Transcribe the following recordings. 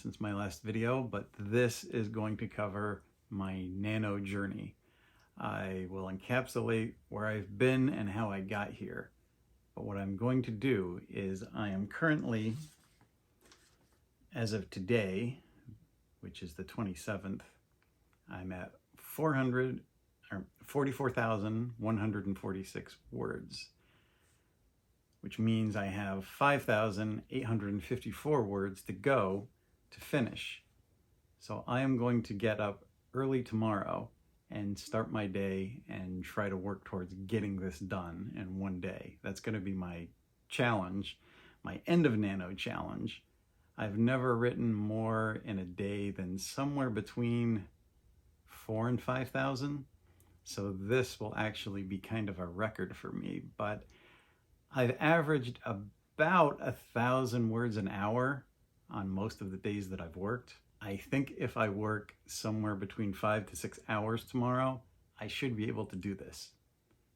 since my last video, but this is going to cover my nano journey. I will encapsulate where I've been and how I got here. But what I'm going to do is I am currently, as of today, which is the 27th, I'm at 44,146 words, which means I have 5,854 words to go to finish. So I am going to get up early tomorrow and start my day and try to work towards getting this done in one day. That's going to be my challenge, my end of nano challenge. I've never written more in a day than somewhere between 4,000 and 5,000. So this will actually be kind of a record for me, but I've averaged about 1,000 words an hour on most of the days that I've worked. I think if I work somewhere between 5 to 6 hours tomorrow, I should be able to do this.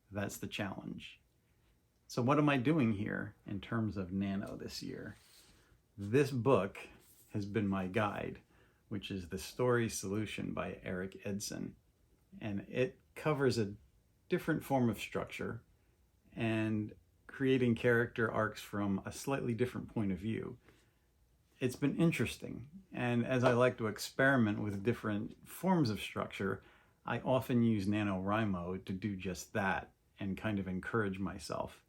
That's the challenge. So what am I doing here in terms of nano this year? This book has been my guide, which is The Story Solution by Eric Edson. And it covers a different form of structure and creating character arcs from a slightly different point of view. It's been interesting, and as I like to experiment with different forms of structure, I often use Nanowrimo to do just that and kind of encourage myself.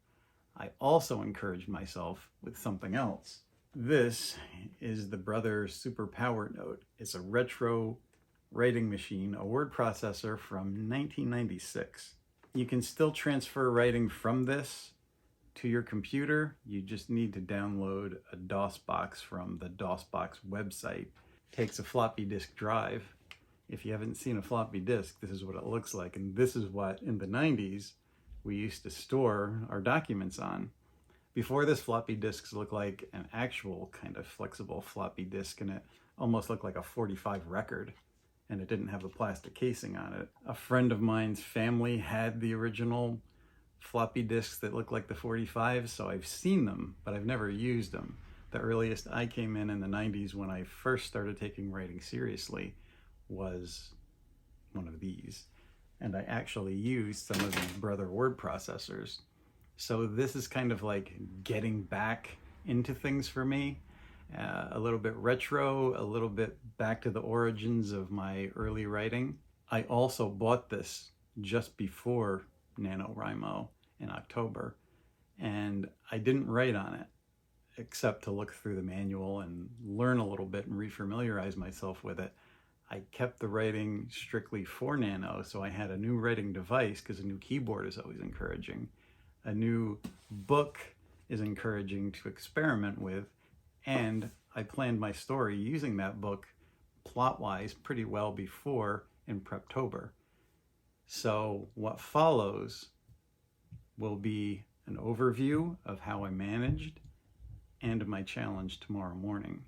I also encourage myself with something else. This is the Brother Super Power Note. It's a retro writing machine, a word processor from 1996. You can still transfer writing from this to your computer. You just need to download a DOSBox from the DOSBox website. It takes a floppy disk drive. If you haven't seen a floppy disk, this is what it looks like. And this is what, in the 90s, we used to store our documents on. Before this, floppy disks looked like an actual kind of flexible floppy disk, and it almost looked like a 45 record, and it didn't have a plastic casing on it. A friend of mine's family had the original floppy disks that look like the 45s, so I've seen them, but I've never used them. The earliest I came in the 90s when I first started taking writing seriously was one of these. And I actually used some of these Brother word processors. So this is kind of like getting back into things for me. A little bit retro, a little bit back to the origins of my early writing. I also bought this just before Nanowrimo in October, and I didn't write on it except to look through the manual and learn a little bit and refamiliarize myself with it. I kept the writing strictly for Nano, so I had a new writing device because a new keyboard is always encouraging. A new book is encouraging to experiment with, and I planned my story using that book plot-wise pretty well before in Preptober. So what follows will be an overview of how I managed and my challenge tomorrow morning.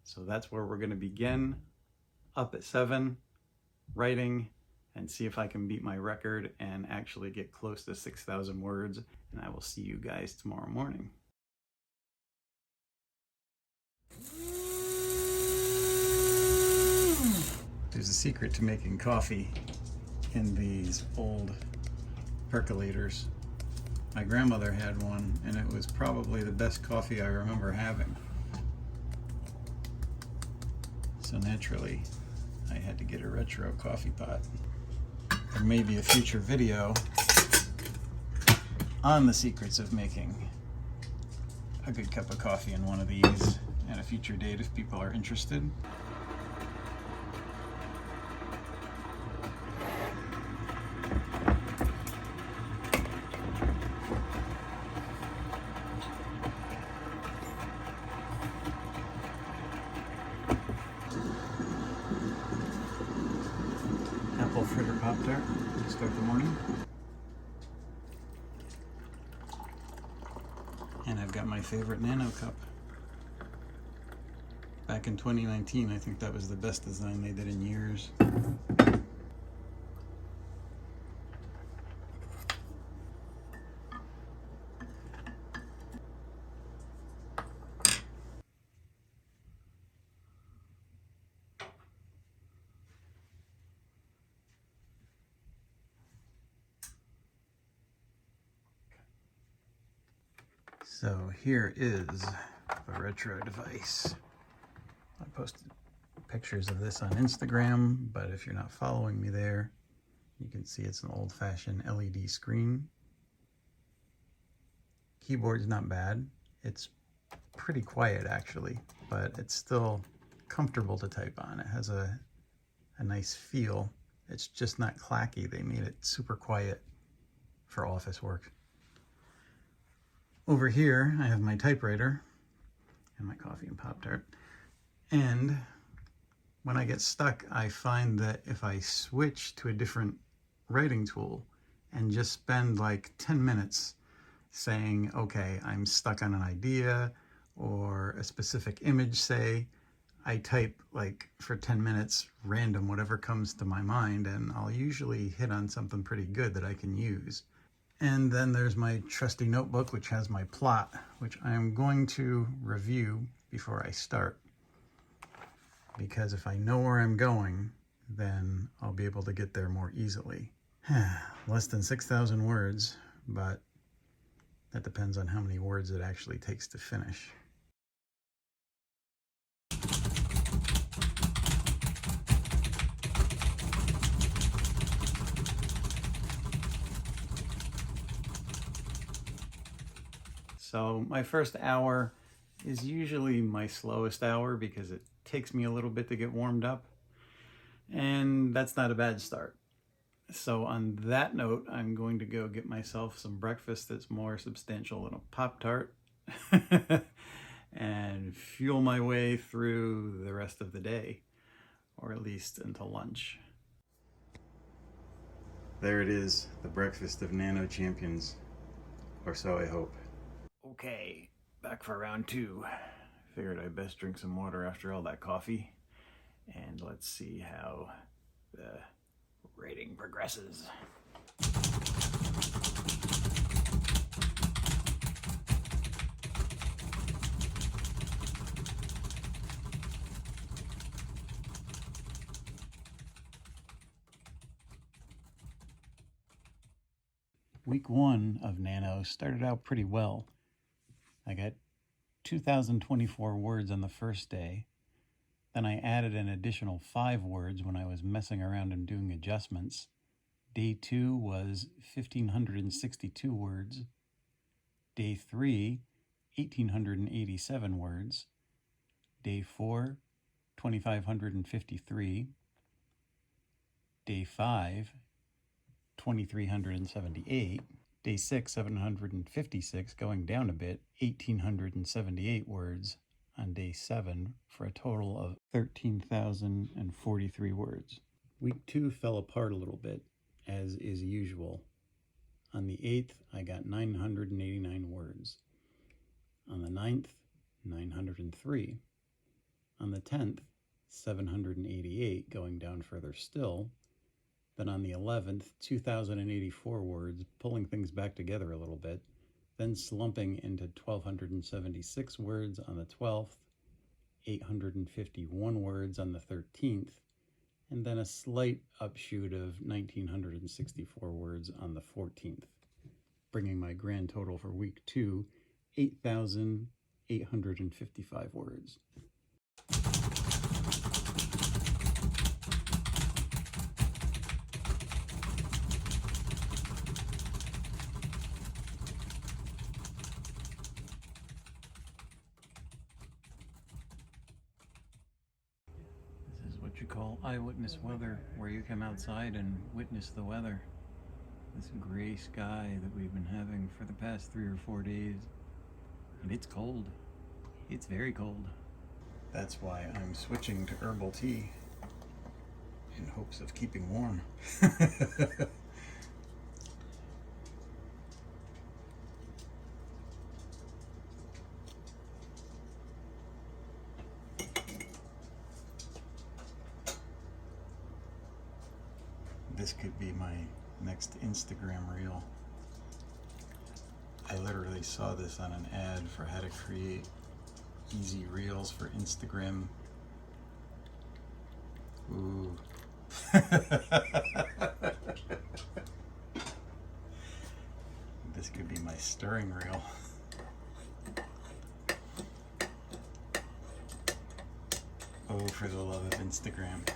So that's where we're going to begin, up at 7, writing, and see if I can beat my record and actually get close to 6,000 words. And I will see you guys tomorrow morning. There's a secret to making coffee in these old percolators. My grandmother had one, and it was probably the best coffee I remember having. So naturally, I had to get a retro coffee pot. There may be a future video on the secrets of making a good cup of coffee in one of these at a future date if people are interested. Apple fritter Pop-Tart to start the morning. And I've got my favorite Nano cup. Back in 2019, I think that was the best design they did in years. So here is the retro device. I posted pictures of this on Instagram, but if you're not following me there, you can see it's an old-fashioned LED screen. Keyboard's not bad. It's pretty quiet actually, but it's still comfortable to type on. It has a nice feel. It's just not clacky. They made it super quiet for office work. Over here, I have my typewriter and my coffee and Pop-Tart. And when I get stuck, I find that if I switch to a different writing tool and just spend like 10 minutes saying, okay, I'm stuck on an idea or a specific image, say, I type like for 10 minutes random whatever comes to my mind, and I'll usually hit on something pretty good that I can use. And then there's my trusty notebook, which has my plot, which I'm going to review before I start. Because if I know where I'm going, then I'll be able to get there more easily. Less than 6,000 words, but that depends on how many words it actually takes to finish. So my first hour is usually my slowest hour because it takes me a little bit to get warmed up, and that's not a bad start. So on that note, I'm going to go get myself some breakfast that's more substantial than a Pop-Tart and fuel my way through the rest of the day, or at least until lunch. There it is, the breakfast of nano champions, or so I hope. Okay, back for round two. Figured I'd best drink some water after all that coffee, and let's see how the rating progresses. Week one of Nano started out pretty well. I got 2,024 words on the first day. Then I added an additional 5 words when I was messing around and doing adjustments. Day 2 was 1,562 words. Day 3, 1,887 words. Day 4, 2,553. Day 5, 2,378. Day 6, 756, going down a bit, 1,878 words on day 7 for a total of 13,043 words. Week 2 fell apart a little bit, as is usual. On the 8th, I got 989 words. On the 9th, 903. On the 10th, 788, going down further still. Then on the 11th, 2,084 words, pulling things back together a little bit, then slumping into 1,276 words on the 12th, 851 words on the 13th, and then a slight upshoot of 1,964 words on the 14th, bringing my grand total for week 2, 8,855 words. What you call eyewitness weather, where you come outside and witness the weather. This gray sky that we've been having for the past 3 or 4 days. And it's cold. It's very cold. That's why I'm switching to herbal tea in hopes of keeping warm. This could be my next Instagram reel. I literally saw this on an ad for how to create easy reels for Instagram. Ooh. This could be my stirring reel. Oh, for the love of Instagram.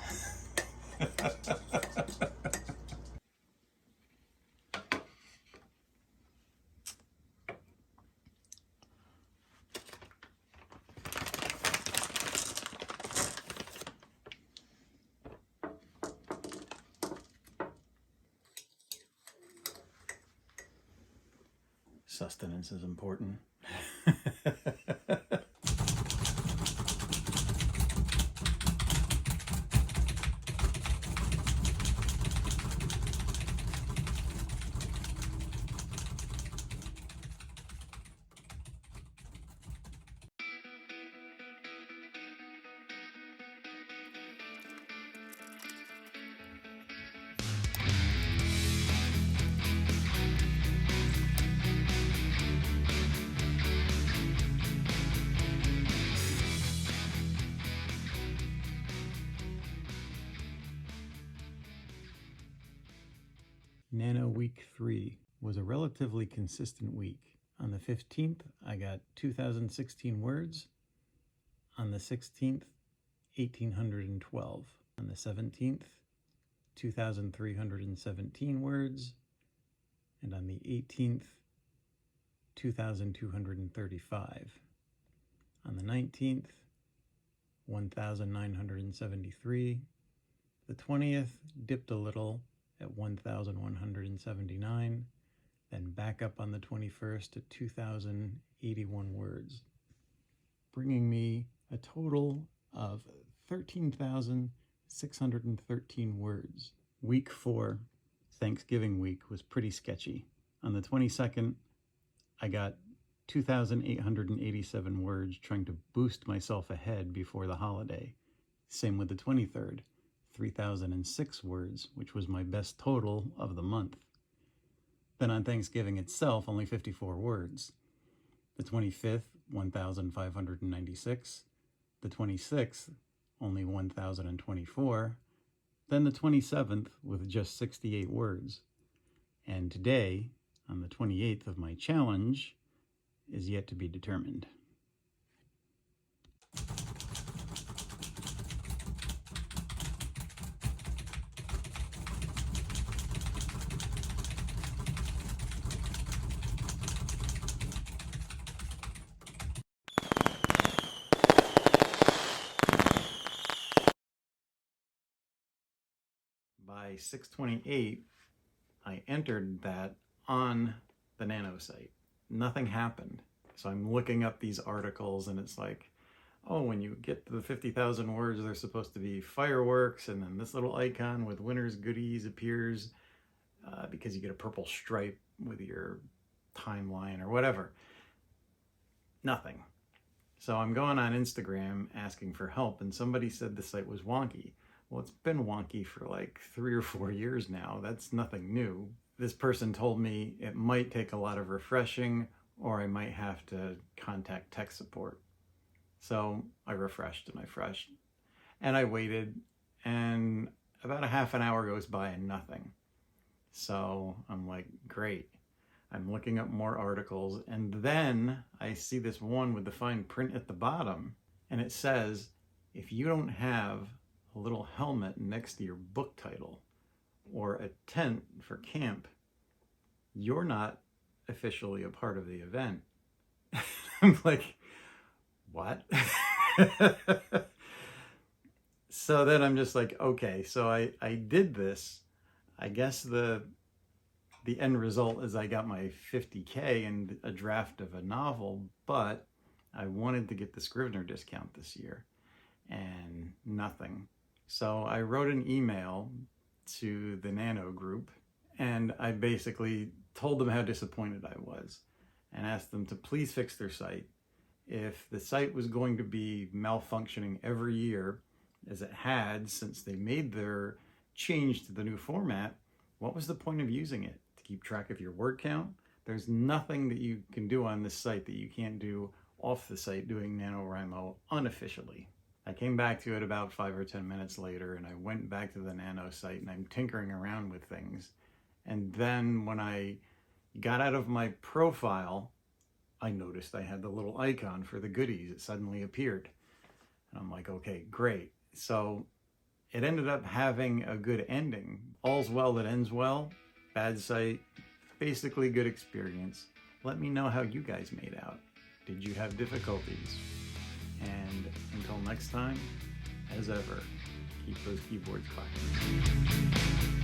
Sustenance is important. Nano Week 3 was a relatively consistent week. On the 15th, I got 2016 words. On the 16th, 1812. On the 17th, 2,317 words. And on the 18th, 2,235. On the 19th, 1,973. The 20th dipped a little at 1,179, then back up on the 21st to 2,081 words, bringing me a total of 13,613 words. Week 4, Thanksgiving week, was pretty sketchy. On the 22nd, I got 2,887 words trying to boost myself ahead before the holiday. Same with the 23rd. 3,006 words, which was my best total of the month. Then on Thanksgiving itself, only 54 words. The 25th, 1,596. The 26th, only 1,024. Then the 27th with just 68 words. And today, on the 28th of my challenge, is yet to be determined. By 6:28, I entered that on the Nano site. Nothing happened. So I'm looking up these articles and it's like, oh, when you get to the 50,000 words, there's supposed to be fireworks, and then this little icon with winner's goodies appears because you get a purple stripe with your timeline or whatever. Nothing. So I'm going on Instagram asking for help, and somebody said the site was wonky. Well, it's been wonky for like 3 or 4 years now. That's nothing new. This person told me it might take a lot of refreshing, or I might have to contact tech support. So I refreshed and I waited, and about a half an hour goes by and nothing. So I'm like, great. I'm looking up more articles, and then I see this one with the fine print at the bottom, and it says, if you don't have a little helmet next to your book title or a tent for camp, you're not officially a part of the event. I'm like, what? So then I'm just like, okay, so I did this. I guess the end result is I got my 50K and a draft of a novel, but I wanted to get the Scrivener discount this year, and nothing. So I wrote an email to the Nano group, and I basically told them how disappointed I was and asked them to please fix their site. If the site was going to be malfunctioning every year, as it had since they made their change to the new format, what was the point of using it? To keep track of your word count? There's nothing that you can do on this site that you can't do off the site doing Nanowrimo unofficially. I came back to it about 5 or 10 minutes later, and I went back to the Nano site, and I'm tinkering around with things. And then when I got out of my profile, I noticed I had the little icon for the goodies. It suddenly appeared. And I'm like, okay, great. So it ended up having a good ending. All's well that ends well. Bad site, basically good experience. Let me know how you guys made out. Did you have difficulties? And until next time, as ever, keep those keyboards clacking.